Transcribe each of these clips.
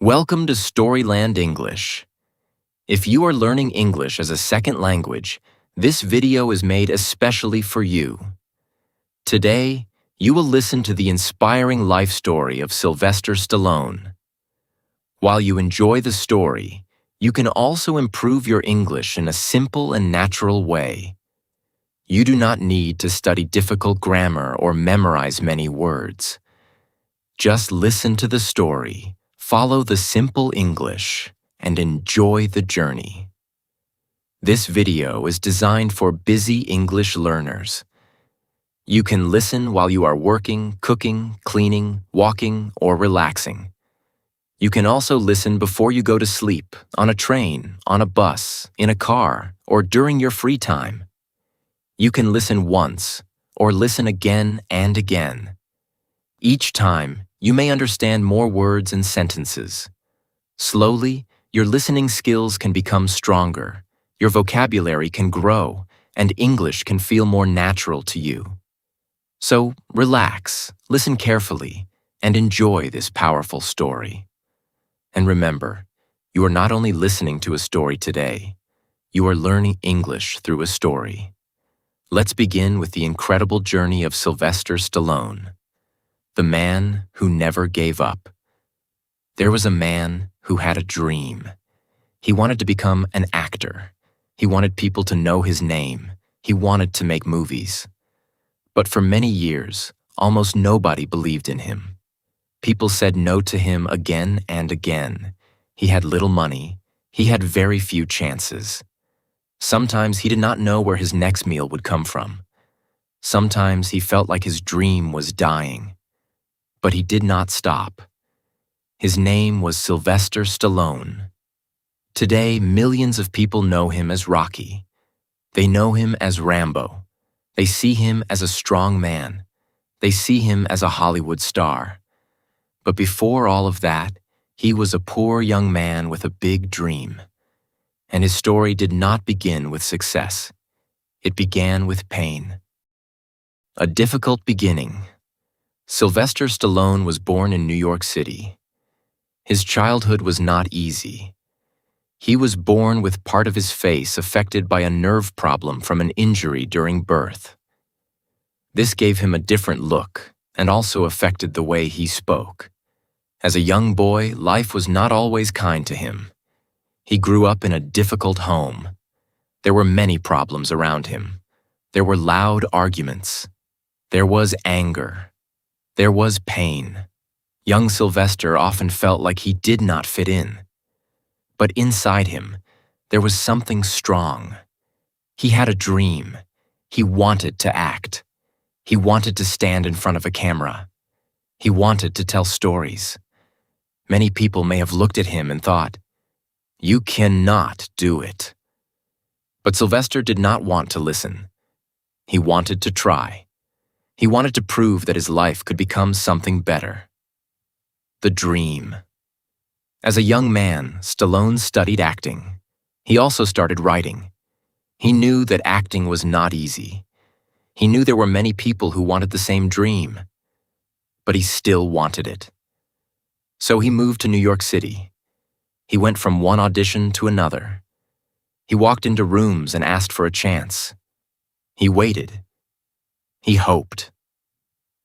Welcome to Storyland English. If you are learning English as a second language, this video is made especially for you. Today, you will listen to the inspiring life story of Sylvester Stallone. While you enjoy the story, you can also improve your English in a simple and natural way. You do not need to study difficult grammar or memorize many words. Just listen to the story, follow the simple English, and enjoy the journey. This video is designed for busy English learners. You can listen while you are working, cooking, cleaning, walking, or relaxing. You can also listen before you go to sleep, on a train, on a bus, in a car, or during your free time. You can listen once, or listen again and again. Each time, you may understand more words and sentences. Slowly, your listening skills can become stronger, your vocabulary can grow, and English can feel more natural to you. So, relax, listen carefully, and enjoy this powerful story. And remember, you are not only listening to a story today, you are learning English through a story. Let's begin with the incredible journey of Sylvester Stallone, the man who never gave up. There was a man who had a dream. He wanted to become an actor. He wanted people to know his name. He wanted to make movies. But for many years, almost nobody believed in him. People said no to him again and again. He had little money. He had very few chances. Sometimes he did not know where his next meal would come from. Sometimes he felt like his dream was dying. But he did not stop. His name was Sylvester Stallone. Today, millions of people know him as Rocky. They know him as Rambo. They see him as a strong man. They see him as a Hollywood star. But before all of that, he was a poor young man with a big dream. And his story did not begin with success. It began with pain. A difficult beginning. Sylvester Stallone was born in New York City. His childhood was not easy. He was born with part of his face affected by a nerve problem from an injury during birth. This gave him a different look and also affected the way he spoke. As a young boy, life was not always kind to him. He grew up in a difficult home. There were many problems around him. There were loud arguments. There was anger. There was pain. Young Sylvester often felt like he did not fit in. But inside him, there was something strong. He had a dream. He wanted to act. He wanted to stand in front of a camera. He wanted to tell stories. Many people may have looked at him and thought, "You cannot do it." But Sylvester did not want to listen. He wanted to try. He wanted to prove that his life could become something better. The dream. As a young man, Stallone studied acting. He also started writing. He knew that acting was not easy. He knew there were many people who wanted the same dream. But he still wanted it. So he moved to New York City. He went from one audition to another. He walked into rooms and asked for a chance. He waited. He hoped.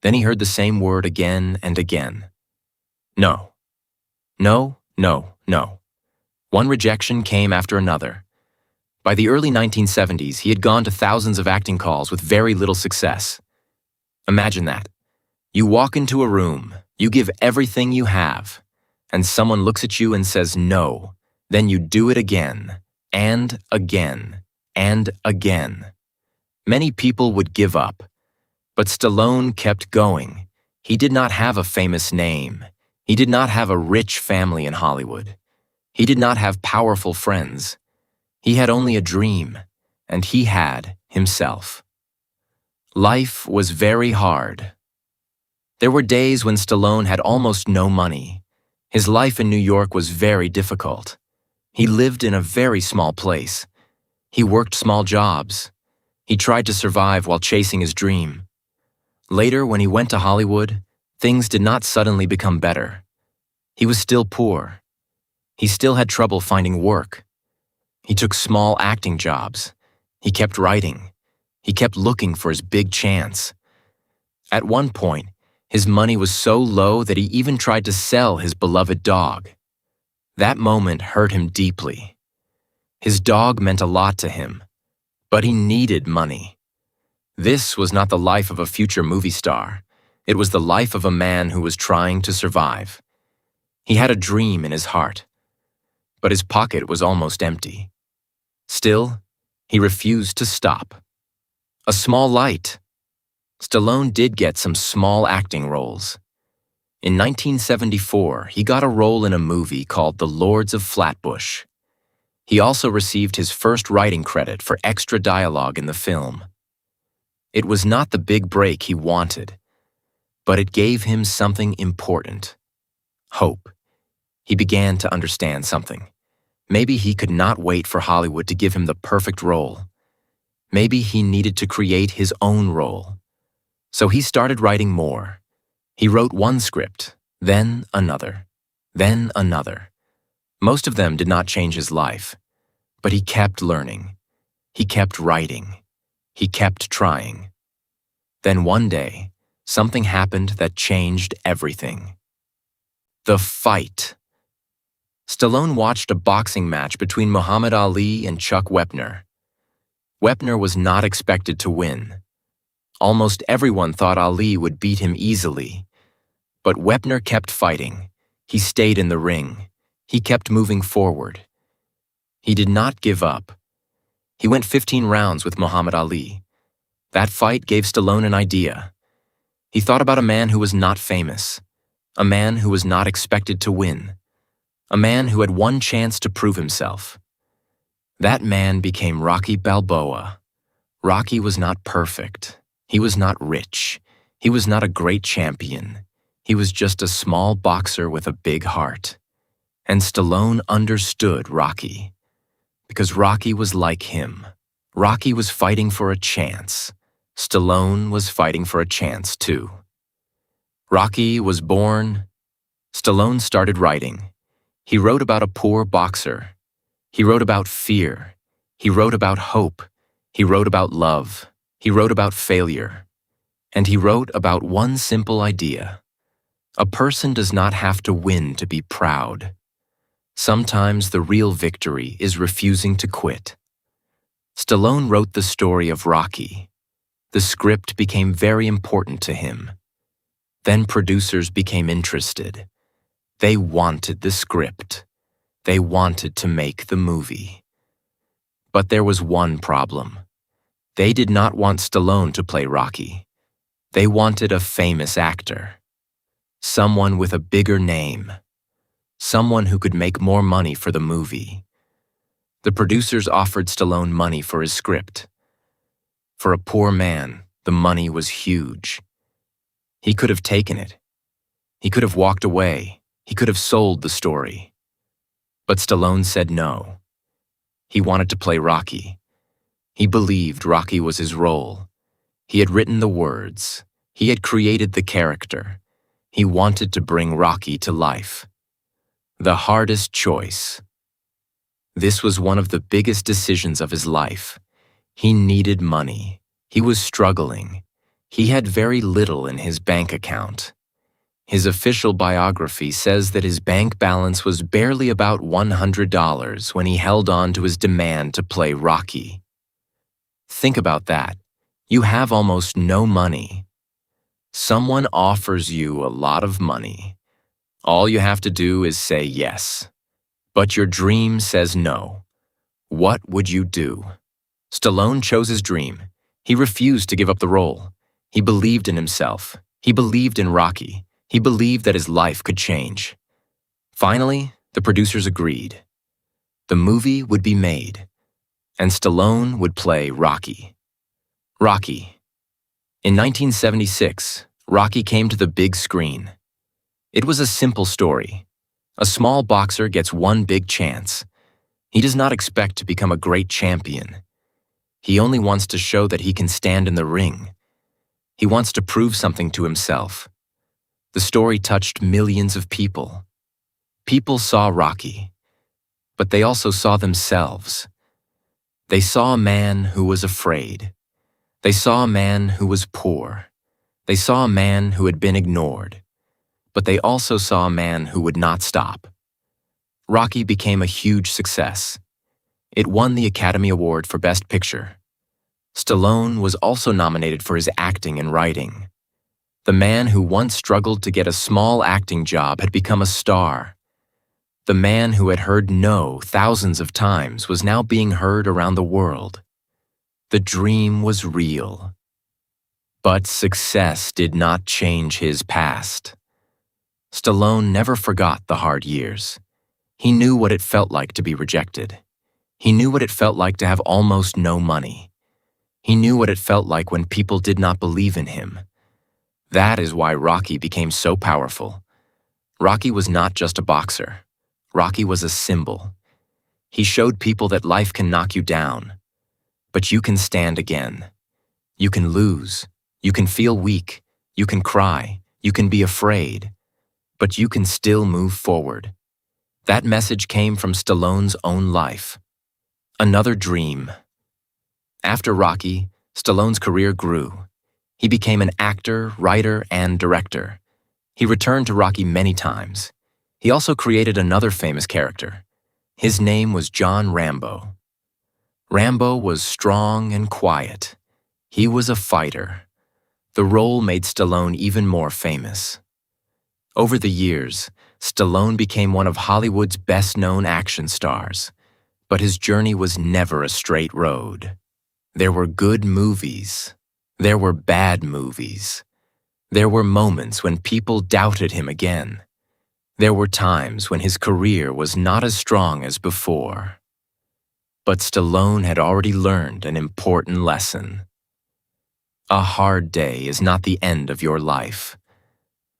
Then he heard the same word again and again. No. No, no, no. One rejection came after another. By the early 1970s, he had gone to thousands of acting calls with very little success. Imagine that. You walk into a room, you give everything you have, and someone looks at you and says no. Then you do it again, and again, and again. Many people would give up, but Stallone kept going. He did not have a famous name. He did not have a rich family in Hollywood. He did not have powerful friends. He had only a dream, and he had himself. Life was very hard. There were days when Stallone had almost no money. His life in New York was very difficult. He lived in a very small place. He worked small jobs. He tried to survive while chasing his dream. Later, when he went to Hollywood, things did not suddenly become better. He was still poor. He still had trouble finding work. He took small acting jobs. He kept writing. He kept looking for his big chance. At one point, his money was so low that he even tried to sell his beloved dog. That moment hurt him deeply. His dog meant a lot to him, but he needed money. This was not the life of a future movie star. It was the life of a man who was trying to survive. He had a dream in his heart, but his pocket was almost empty. Still, he refused to stop. A small light. Stallone did get some small acting roles. In 1974, he got a role in a movie called The Lords of Flatbush. He also received his first writing credit for extra dialogue in the film. It was not the big break he wanted, but it gave him something important. Hope. He began to understand something. Maybe he could not wait for Hollywood to give him the perfect role. Maybe he needed to create his own role. So he started writing more. He wrote one script, then another, then another. Most of them did not change his life, but he kept learning. He kept writing. He kept trying. Then one day, something happened that changed everything. The fight. Stallone watched a boxing match between Muhammad Ali and Chuck Wepner. Wepner was not expected to win. Almost everyone thought Ali would beat him easily. But Wepner kept fighting. He stayed in the ring. He kept moving forward. He did not give up. He went 15 rounds with Muhammad Ali. That fight gave Stallone an idea. He thought about a man who was not famous, a man who was not expected to win, a man who had one chance to prove himself. That man became Rocky Balboa. Rocky was not perfect. He was not rich. He was not a great champion. He was just a small boxer with a big heart. And Stallone understood Rocky. Because Rocky was like him. Rocky was fighting for a chance. Stallone was fighting for a chance too. Rocky was born. Stallone started writing. He wrote about a poor boxer. He wrote about fear. He wrote about hope. He wrote about love. He wrote about failure. And he wrote about one simple idea. A person does not have to win to be proud. Sometimes the real victory is refusing to quit. Stallone wrote the story of Rocky. The script became very important to him. Then producers became interested. They wanted the script. They wanted to make the movie. But there was one problem. They did not want Stallone to play Rocky. They wanted a famous actor. Someone with a bigger name. Someone who could make more money for the movie. The producers offered Stallone money for his script. For a poor man, the money was huge. He could have taken it. He could have walked away. He could have sold the story. But Stallone said no. He wanted to play Rocky. He believed Rocky was his role. He had written the words. He had created the character. He wanted to bring Rocky to life. The hardest choice. This was one of the biggest decisions of his life. He needed money. He was struggling. He had very little in his bank account. His official biography says that his bank balance was barely about $100 when he held on to his demand to play Rocky. Think about that. You have almost no money. Someone offers you a lot of money. All you have to do is say yes. But your dream says no. What would you do? Stallone chose his dream. He refused to give up the role. He believed in himself. He believed in Rocky. He believed that his life could change. Finally, the producers agreed. The movie would be made, and Stallone would play Rocky. Rocky. In 1976, Rocky came to the big screen. It was a simple story. A small boxer gets one big chance. He does not expect to become a great champion. He only wants to show that he can stand in the ring. He wants to prove something to himself. The story touched millions of people. People saw Rocky. but they also saw themselves. They saw a man who was afraid. They saw a man who was poor. They saw a man who had been ignored. But they also saw a man who would not stop. Rocky became a huge success. It won the Academy Award for Best Picture. Stallone was also nominated for his acting and writing. The man who once struggled to get a small acting job had become a star. The man who had heard no thousands of times was now being heard around the world. The dream was real. But success did not change his past. Stallone never forgot the hard years. He knew what it felt like to be rejected. He knew what it felt like to have almost no money. He knew what it felt like when people did not believe in him. That is why Rocky became so powerful. Rocky was not just a boxer. Rocky was a symbol. He showed people that life can knock you down, but you can stand again. You can lose. You can feel weak. You can cry. You can be afraid. But you can still move forward. That message came from Stallone's own life. Another dream. After Rocky, Stallone's career grew. He became an actor, writer, and director. He returned to Rocky many times. He also created another famous character. His name was John Rambo. Rambo was strong and quiet. He was a fighter. The role made Stallone even more famous. Over the years, Stallone became one of Hollywood's best-known action stars, but his journey was never a straight road. There were good movies. There were bad movies. There were moments when people doubted him again. There were times when his career was not as strong as before. But Stallone had already learned an important lesson. A hard day is not the end of your life.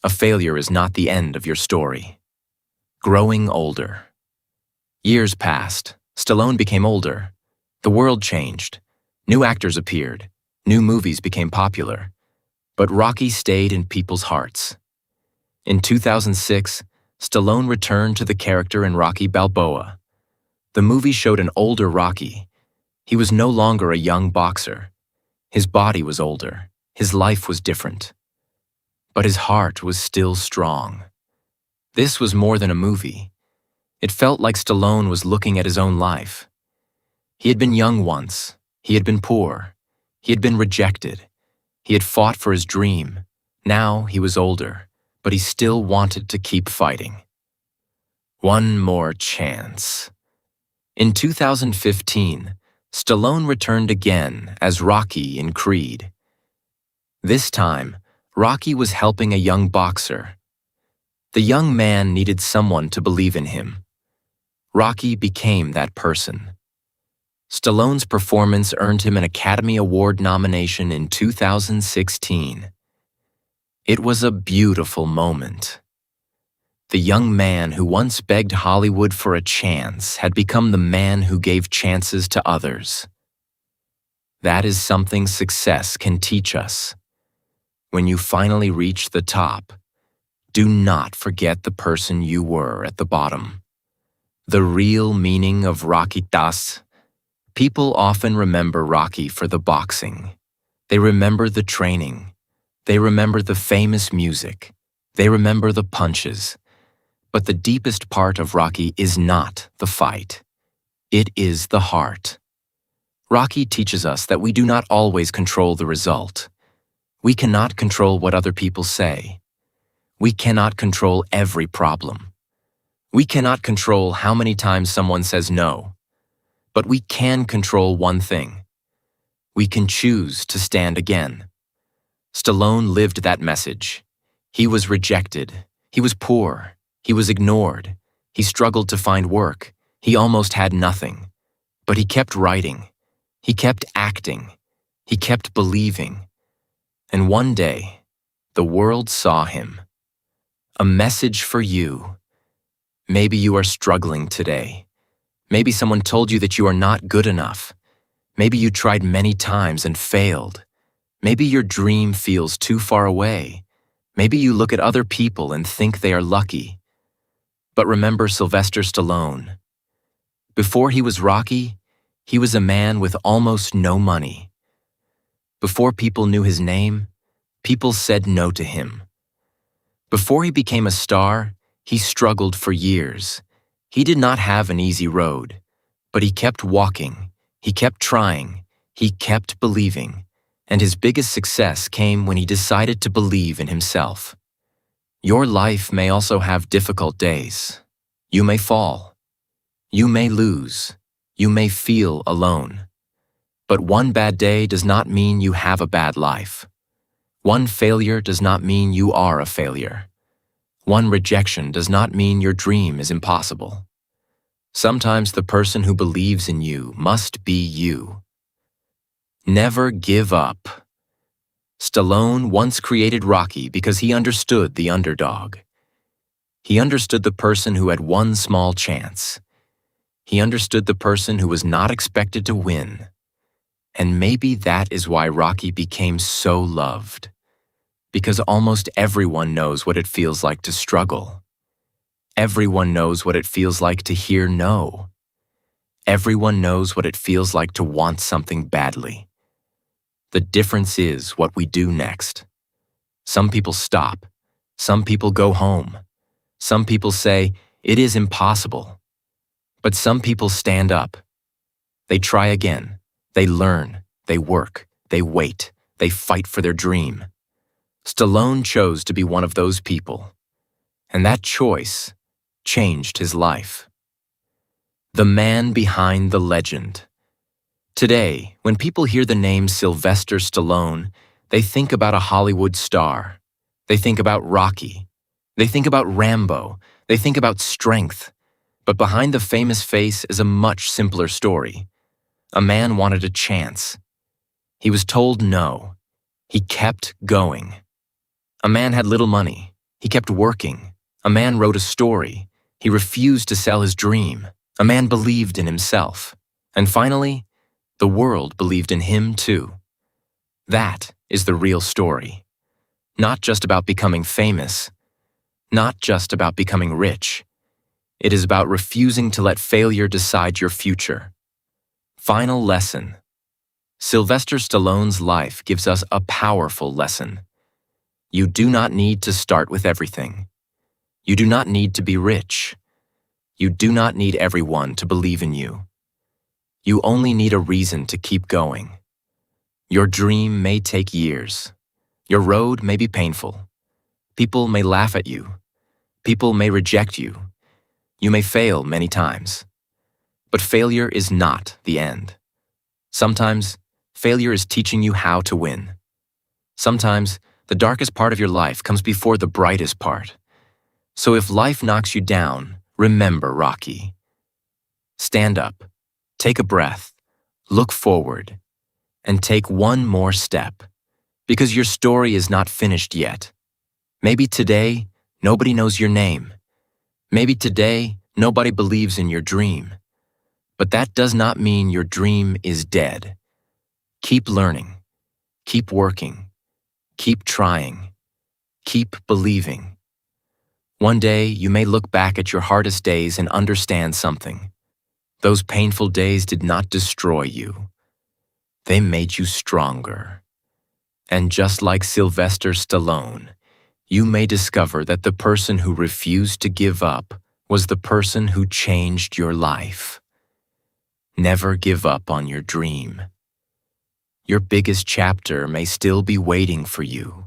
A failure is not the end of your story. Growing older. Years passed. Stallone became older. The world changed. New actors appeared. New movies became popular. But Rocky stayed in people's hearts. In 2006, Stallone returned to the character in Rocky Balboa. The movie showed an older Rocky. He was no longer a young boxer. His body was older. His life was different. But his heart was still strong. This was more than a movie. It felt like Stallone was looking at his own life. He had been young once. He had been poor. He had been rejected. He had fought for his dream. Now he was older, but he still wanted to keep fighting. One more chance. In 2015, Stallone returned again as Rocky in Creed. This time, Rocky was helping a young boxer. The young man needed someone to believe in him. Rocky became that person. Stallone's performance earned him an Academy Award nomination in 2016. It was a beautiful moment. The young man who once begged Hollywood for a chance had become the man who gave chances to others. That is something success can teach us. When you finally reach the top, do not forget the person you were at the bottom. The real meaning of Rocky Das. People often remember Rocky for the boxing. They remember the training. They remember the famous music. They remember the punches. But the deepest part of Rocky is not the fight. It is the heart. Rocky teaches us that we do not always control the result. We cannot control what other people say. We cannot control every problem. We cannot control how many times someone says no. But we can control one thing. We can choose to stand again. Stallone lived that message. He was rejected. He was poor. He was ignored. He struggled to find work. He almost had nothing. But he kept writing. He kept acting. He kept believing. And one day, the world saw him. A message for you. Maybe you are struggling today. Maybe someone told you that you are not good enough. Maybe you tried many times and failed. Maybe your dream feels too far away. Maybe you look at other people and think they are lucky. But remember Sylvester Stallone. Before he was Rocky, he was a man with almost no money. Before people knew his name, people said no to him. Before he became a star, he struggled for years. He did not have an easy road, but he kept walking, he kept trying, he kept believing, and his biggest success came when he decided to believe in himself. Your life may also have difficult days. You may fall. You may lose. You may feel alone. But one bad day does not mean you have a bad life. One failure does not mean you are a failure. One rejection does not mean your dream is impossible. Sometimes the person who believes in you must be you. Never give up. Stallone once created Rocky because he understood the underdog. He understood the person who had one small chance. He understood the person who was not expected to win. And maybe that is why Rocky became so loved. Because almost everyone knows what it feels like to struggle. Everyone knows what it feels like to hear no. Everyone knows what it feels like to want something badly. The difference is what we do next. Some people stop. Some people go home. Some people say, it is impossible. But some people stand up. They try again. They learn. They work. They wait. They fight for their dream. Stallone chose to be one of those people. And that choice changed his life. The man behind the legend. Today, when people hear the name Sylvester Stallone, they think about a Hollywood star. They think about Rocky. They think about Rambo. They think about strength. But behind the famous face is a much simpler story. A man wanted a chance. He was told no. He kept going. A man had little money. He kept working. A man wrote a story. He refused to sell his dream. A man believed in himself. And finally, the world believed in him too. That is the real story. Not just about becoming famous. Not just about becoming rich. It is about refusing to let failure decide your future. Final lesson. Sylvester Stallone's life gives us a powerful lesson. You do not need to start with everything. You do not need to be rich. You do not need everyone to believe in you. You only need a reason to keep going. Your dream may take years. Your road may be painful. People may laugh at you. People may reject you. You may fail many times. But failure is not the end. Sometimes, failure is teaching you how to win. Sometimes, the darkest part of your life comes before the brightest part. So if life knocks you down, remember Rocky. Stand up, take a breath, look forward, and take one more step. Because your story is not finished yet. Maybe today, nobody knows your name. Maybe today, nobody believes in your dream. But that does not mean your dream is dead. Keep learning. Keep working. Keep trying. Keep believing. One day, you may look back at your hardest days and understand something. Those painful days did not destroy you. They made you stronger. And just like Sylvester Stallone, you may discover that the person who refused to give up was the person who changed your life. Never give up on your dream. Your biggest chapter may still be waiting for you.